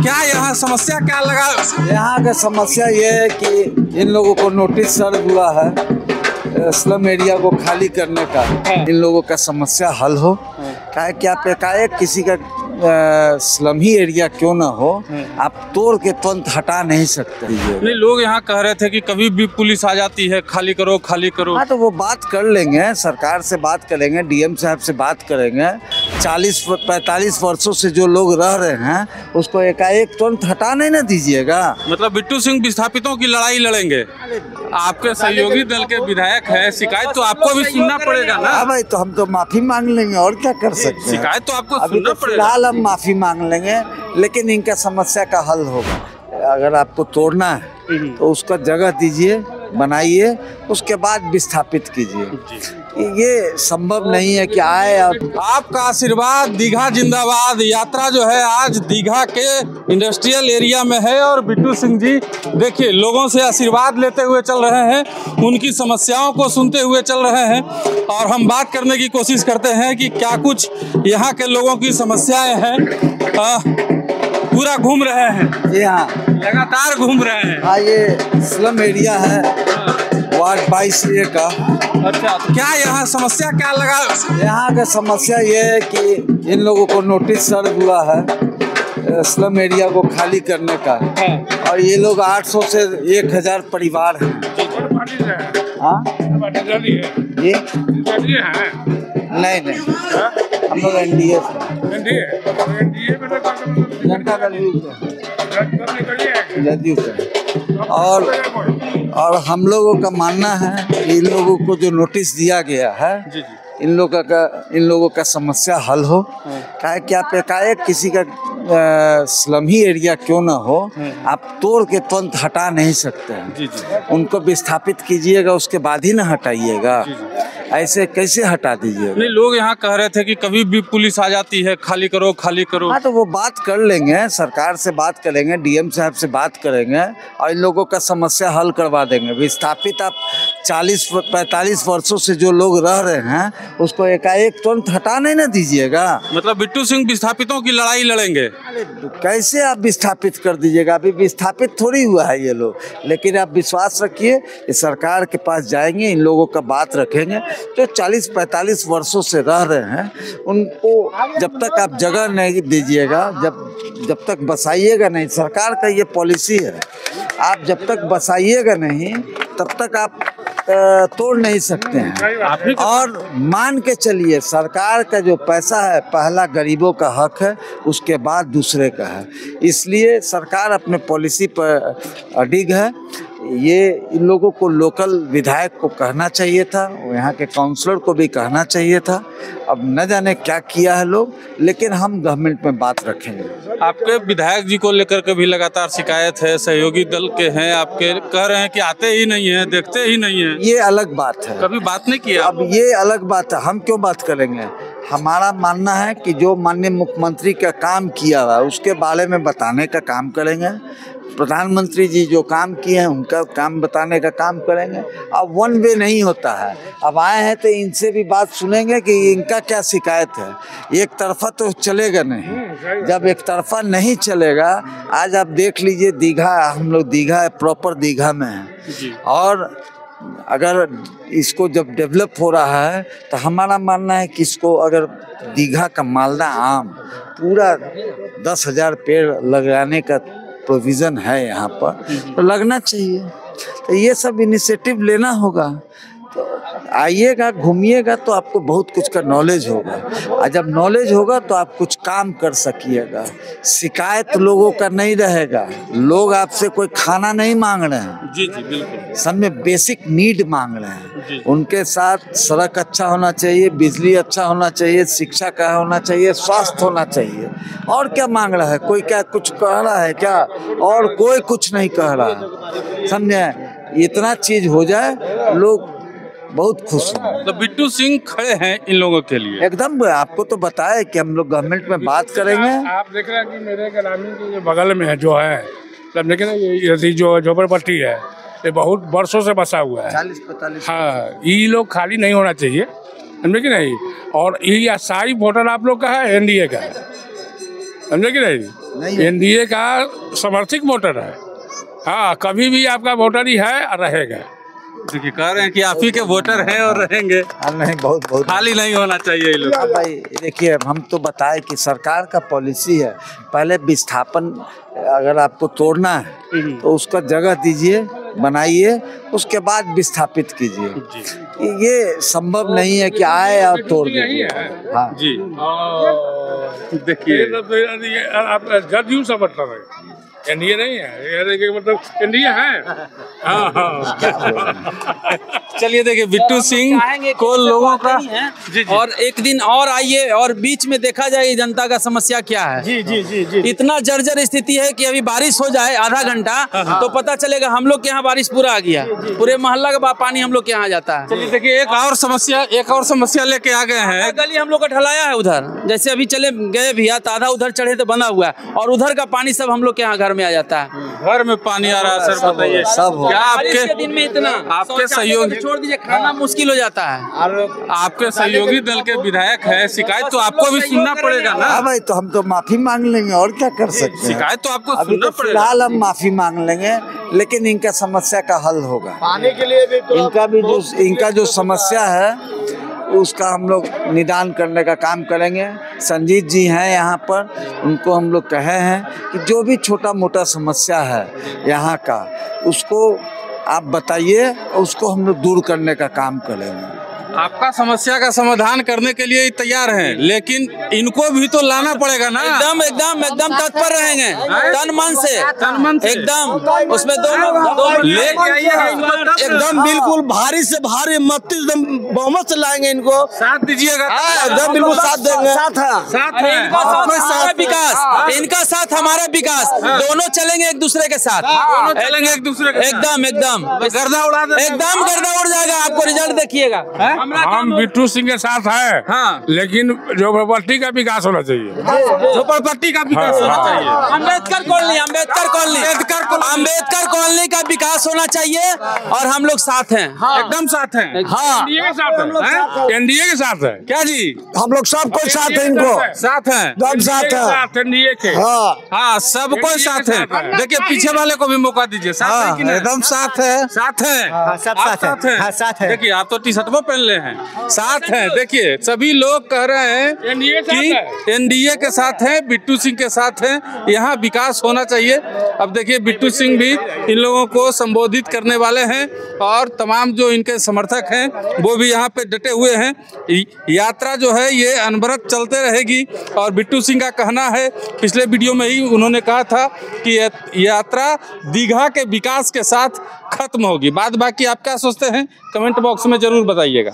क्या यहाँ समस्या क्या लगा? यहाँ का समस्या ये है कि इन लोगों को नोटिस सर्व हुआ है स्लम एरिया को खाली करने का। इन लोगों का समस्या हल हो। क्या एकाएक किसी का स्लम ही एरिया क्यों ना हो, आप तोड़ के तुरंत हटा नहीं सकते। नहीं, लोग यहाँ कह रहे थे कि कभी भी पुलिस आ जाती है, खाली करो खाली करो। हाँ, तो वो बात कर लेंगे, सरकार से बात करेंगे, डीएम साहब से बात करेंगे। 40-45 वर्षों से जो लोग रह रहे हैं उसको एकाएक तुरंत हटा नहीं ना दीजिएगा। मतलब बिट्टू सिंह विस्थापितों की लड़ाई लड़ेंगे। आपके सहयोगी दल के विधायक है, शिकायत तो आपको भी सुनना पड़ेगा ना। हाँ भाई, तो हम तो माफी मांग लेंगे और क्या कर सकते हैं। शिकायत तो आपको अभी सुनना तो पड़ेगा। फिलहाल हम माफी मांग लेंगे, लेकिन इनका समस्या का हल होगा। अगर आपको तोड़ना है तो उसका जगह दीजिए, बनाइए, उसके बाद विस्थापित कीजिए। ये संभव नहीं है कि आए और आपका आशीर्वाद दीघा जिंदाबाद यात्रा जो है आज दीघा के इंडस्ट्रियल एरिया में है और बिट्टू सिंह जी देखिए लोगों से आशीर्वाद लेते हुए चल रहे हैं, उनकी समस्याओं को सुनते हुए चल रहे हैं और हम बात करने की कोशिश करते हैं कि क्या कुछ यहाँ के लोगों की समस्याएं हैं। पूरा घूम रहे हैं। जी हाँ, लगातार घूम रहे हैं। हाँ, ये स्लम एरिया है वार्ड 22A का। अच्छा, तो क्या यहाँ समस्या क्या लगा? यहाँ का समस्या ये है कि इन लोगों को नोटिस सर्व हुआ है स्लम एरिया को खाली करने का। और ये लोग 800 से 1000 परिवार हैं। हाँ, ये नहीं, हम लोग एनडीए जनता दल जदयू से। और हम लोगों का मानना है कि इन लोगों को जो नोटिस दिया गया है, इन लोगों का समस्या हल हो। क्या एकाएक किसी का स्लम ही एरिया क्यों ना हो, आप तोड़ के तुरंत हटा नहीं सकते हैं। उनको विस्थापित कीजिएगा, उसके बाद ही ना हटाइएगा। ऐसे कैसे हटा दीजिएगा? नहीं, लोग यहाँ कह रहे थे कि कभी भी पुलिस आ जाती है, खाली करो खाली करो। हाँ, तो वो बात कर लेंगे, सरकार से बात करेंगे, डीएम साहब से बात करेंगे और इन लोगों का समस्या हल करवा देंगे। विस्थापित आप 40-45 वर्षों से जो लोग रह रहे हैं उसको एकाएक तुरंत हटा नहीं ना दीजिएगा। मतलब बिट्टू सिंह विस्थापितों की लड़ाई लड़ेंगे। कैसे आप विस्थापित कर दीजिएगा? अभी विस्थापित थोड़ी हुआ है ये लोग। लेकिन आप विश्वास रखिए, सरकार के पास जाएंगे, इन लोगों का बात रखेंगे। जो 40-45 वर्षों से रह रहे हैं उनको जब तक आप जगह नहीं दीजिएगा, जब तक बसाइएगा नहीं, सरकार का ये पॉलिसी है, आप जब तक बसाइएगा नहीं तब तक आप तोड़ नहीं सकते हैं। और मान के चलिए, सरकार का जो पैसा है पहला गरीबों का हक है, उसके बाद दूसरे का है। इसलिए सरकार अपने पॉलिसी पर अडिग है। ये इन लोगों को लोकल विधायक को कहना चाहिए था, यहाँ के काउंसलर को भी कहना चाहिए था। अब न जाने क्या किया है लोग, लेकिन हम गवर्नमेंट में बात रखेंगे। आपके विधायक जी को लेकर के भी लगातार शिकायत है, सहयोगी दल के हैं, आपके कह रहे हैं कि आते ही नहीं है, देखते ही नहीं है। ये अलग बात है, कभी बात नहीं किया। अब ये अलग बात है, हम क्यों बात करेंगे? हमारा मानना है कि जो माननीय मुख्यमंत्री का काम किया हुआ उसके बारे में बताने का काम करेंगे। प्रधानमंत्री जी जो काम किए हैं उनका काम बताने का काम करेंगे। अब वन वे नहीं होता है। अब आए हैं तो इनसे भी बात सुनेंगे कि इनका क्या शिकायत है। एक तरफा तो चलेगा नहीं। जब एक तरफा नहीं चलेगा, आज आप देख लीजिए दीघा, हम लोग दीघा प्रॉपर दीघा में हैं, और अगर इसको जब डेवलप हो रहा है तो हमारा मानना है कि इसको अगर दीघा का मालदा आम पूरा 10,000 पेड़ लगाने का प्रोविज़न है यहाँ पर, तो लगना चाहिए। तो ये सब इनिशिएटिव लेना होगा। तो आइएगा, घूमिएगा तो आपको बहुत कुछ का नॉलेज होगा, और जब नॉलेज होगा तो आप कुछ काम कर सकिएगा। शिकायत लोगों का नहीं रहेगा। लोग आपसे कोई खाना नहीं मांग रहे हैं, जी बिल्कुल, सब में बेसिक नीड मांग रहे हैं। उनके साथ सड़क अच्छा होना चाहिए, बिजली अच्छा होना चाहिए, शिक्षा का होना चाहिए, स्वास्थ्य होना चाहिए। और क्या मांग रहा है? कोई क्या कुछ कह रहा है क्या? और कोई कुछ नहीं कह रहा है, समझे? इतना चीज हो जाए, लोग बहुत खुश हैं। तो बिट्टू सिंह खड़े हैं इन लोगों के लिए एकदम। आपको तो बताया कि हम लोग गवर्नमेंट में बात करेंगे। आप देख रहे हैं कि मेरे ग्रामीण के बगल में है जो है, तब लेकिन ये जो झोपड़पट्टी है ये बहुत वर्षों से बसा हुआ है, 40-45। हाँ, ये लोग खाली नहीं होना चाहिए, समझे कि नहीं। और ये सारी वोटर आप लोग का है, एनडीए का है, समझे कि नहीं नहीं? है। एनडीए का समर्थक वोटर है। हाँ, कभी भी आपका वोटर ही है और रहेगा। देखिए कह रहे हैं कि आप ही के वोटर हैं और रहेंगे, नहीं, बहुत बहुत खाली नहीं होना चाहिए ये लोग। भाई देखिए, हम तो बताए कि सरकार का पॉलिसी है, पहले विस्थापन अगर आपको तोड़ना है तो उसका जगह दीजिए, बनाइए, उसके बाद विस्थापित कीजिए। ये संभव नहीं है कि आए और तोड़ दीजिए। हाँ जी देखिए आप जदयू समझ रहे हैं, एनडीए नहीं है, मतलब एनडीए है। हाँ हाँ। चलिए देखिए बिट्टू सिंह को लोगों का जी और एक दिन और आइए और बीच में देखा जाए जनता का समस्या क्या है। जी जी जी जी इतना जर्जर स्थिति है कि अभी बारिश हो जाए आधा घंटा तो पता चलेगा हम लोग के यहाँ बारिश पूरा आ गया, पूरे मोहल्ला का पानी हम लोग के यहाँ जाता है। चलिए देखिए एक और समस्या लेके आ गए हैं। गली हम लोग का ढलाया है उधर, जैसे अभी चले गए भैया तो आधा उधर चढ़े तो बना हुआ है और उधर का पानी सब हम लोग के यहाँ घर में आ जाता है। घर में पानी आ रहा है सर, बताइए सब क्या बारिश के दिन में इतना आपके सहयोगी छोड़ दीजिए, खाना मुश्किल हो जाता है। आपके सहयोगी दल के विधायक है, शिकायत तो आपको भी सुनना पड़ेगा ना। हाँ भाई, तो हम तो माफी मांग लेंगे और क्या कर सकते हैं। शिकायत तो आपको अभी सुनना तो पड़ेगा। फिलहाल हम माफी मांग लेंगे, लेकिन इनका समस्या का हल होगा। पानी के लिए भी तो इनका जो समस्या है उसका हम लोग निदान करने का काम करेंगे। संजीत जी हैं यहाँ पर, उनको हम लोग कहे हैं कि जो भी छोटा मोटा समस्या है यहाँ का उसको आप बताइए, उसको हम लोग दूर करने का काम करेंगे। आपका समस्या का समाधान करने के लिए तैयार हैं, लेकिन इनको भी तो लाना पड़ेगा ना। एकदम एकदम एकदम तत्पर रहेंगे, तन मन से एकदम उसमें दोनों लेके आइएगा इनको, एकदम बिल्कुल भारी से भारी मत एकदम बहुमत से लाएंगे इनको। साथ दीजिएगा। एकदम बिल्कुल साथ देंगे। साथ है हमारा विकास, इनका साथ हमारा विकास, दोनों चलेंगे एक दूसरे के साथ, दोनों चलेंगे एक दूसरे के साथ। एकदम एकदम गर्दा उड़ा दे, एकदम गर्दा उड़ जाएगा, आपको रिजल्ट देखिएगा। हम बिट्टू सिंह के साथ है। हाँ। लेकिन झोपड़पट्टी का विकास होना चाहिए, झोपड़पट्टी का विकास होना चाहिए। अम्बेडकर कॉलोनी का विकास होना चाहिए और हम लोग साथ हैं। एकदम साथ हैं। हाँ एनडीए के साथ है, एनडीए के साथ है। क्या जी हम लोग सबको साथ है, इनको साथ हैं। सब साथ है। एनडीए के हाँ, हाँ सबको साथ है। देखिए पीछे वाले को भी मौका दीजिए। साथ है कि नहीं? एकदम साथ है। साथ है। सब आप साथ है। हाँ, साथ है। देखिए आप तो टी शर्ट पहन ले हैं, साथ हैं। देखिए सभी लोग कह रहे हैं एनडीए के कि साथ है। एनडीए के साथ हैं, बिट्टू सिंह के साथ हैं, यहाँ विकास होना चाहिए। अब देखिए बिट्टू सिंह भी इन लोगों को संबोधित करने वाले हैं और तमाम जो इनके समर्थक हैं वो भी यहाँ पे डटे हुए हैं। यात्रा जो है ये अनवरत चलते रहेगी और बिट्टू सिंह का कहना है, पिछले वीडियो में ही उन्होंने कहा था कि यात्रा दीघा के विकास के साथ खत्म होगी। बात बाकी आप क्या सोचते हैं कमेंट बॉक्स में जरूर बताइएगा।